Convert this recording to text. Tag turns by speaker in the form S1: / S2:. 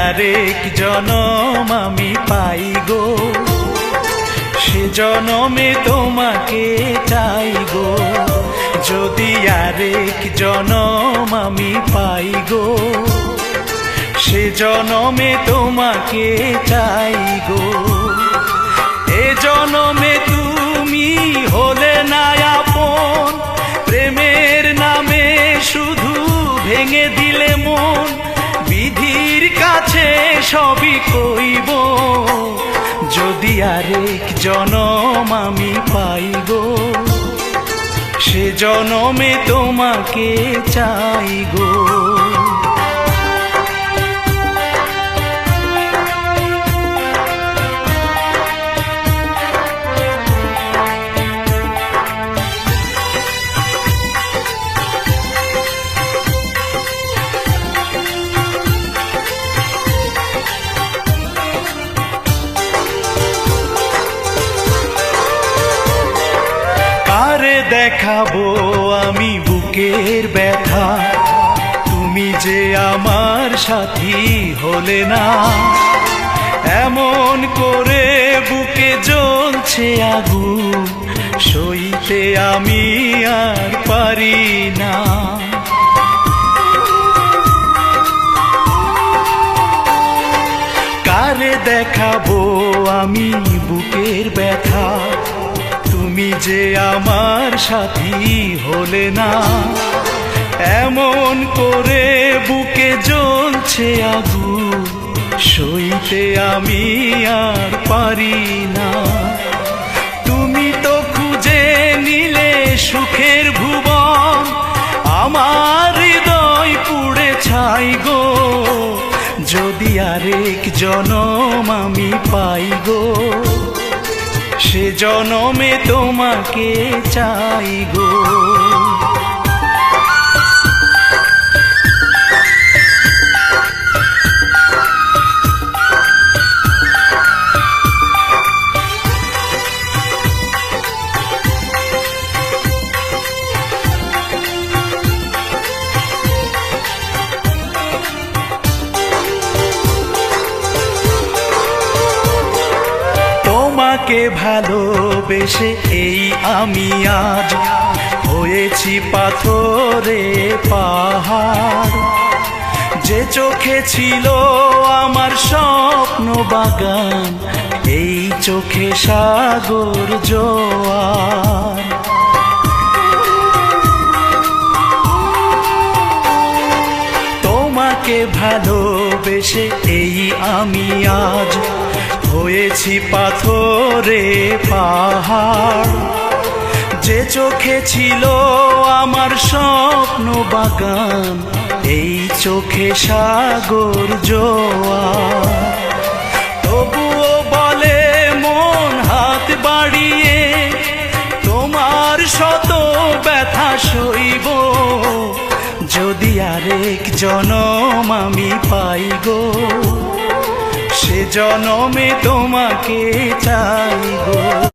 S1: আরেক জনম আমি পাই গো, সে জনমে তোমাকে চাই গো। যদি আরেক জনম আমি পাই গো, সে জনমে তোমাকে চাই গো। এ জনমে তুমি হলে না আপন, প্রেমের নামে শুধু ভেঙে দিলে মন। বিধির কাছে সবই কইব, যদি আরেক জনম আমি পাই গো, সে জনমে তোমাকে চাই গো। কারে দেখাবো আমি বুকের ব্যথা, তুমি যে আমার সাথী হলে না। এমন করে বুকে জ্বলছে আগুন, সইতে আমি আর পারি না। কারে দেখাবো আমি বুকের ব্যথা, তুমি যে আমার সাথী হলে না। এমন করে বুকে জ্বলছে আগুন, সইতে আমি আর পারি না। তুমি তো খুঁজে নিলে সুখের ভুবন, আমার হৃদয় পুড়ে ছাই গো। যদি আরেক জনম আমি পাই গো, সে জনমে তোমাকে চাই গো। তোমাকে ভালোবেসে এই আমি আজ হয়েছি পাথরে পাহাড়। যে চোখে ছিল আমার স্বপ্ন বাগান, এই চোখে সাগর জোয়ার। তোমাকে ভালোবেসে এই আমি আজ হয়েছি পাথরে পাহাড়। যে চোখে ছিল আমার স্বপ্ন বাগান, এই চোখে সাগর জোয়ার। তবুও বলে মন হাত বাড়িয়ে, তোমার শত ব্যথা সইব, যদি আরেক জনম আমি পাই গো, সে জনমে তোমাকে চাই গো।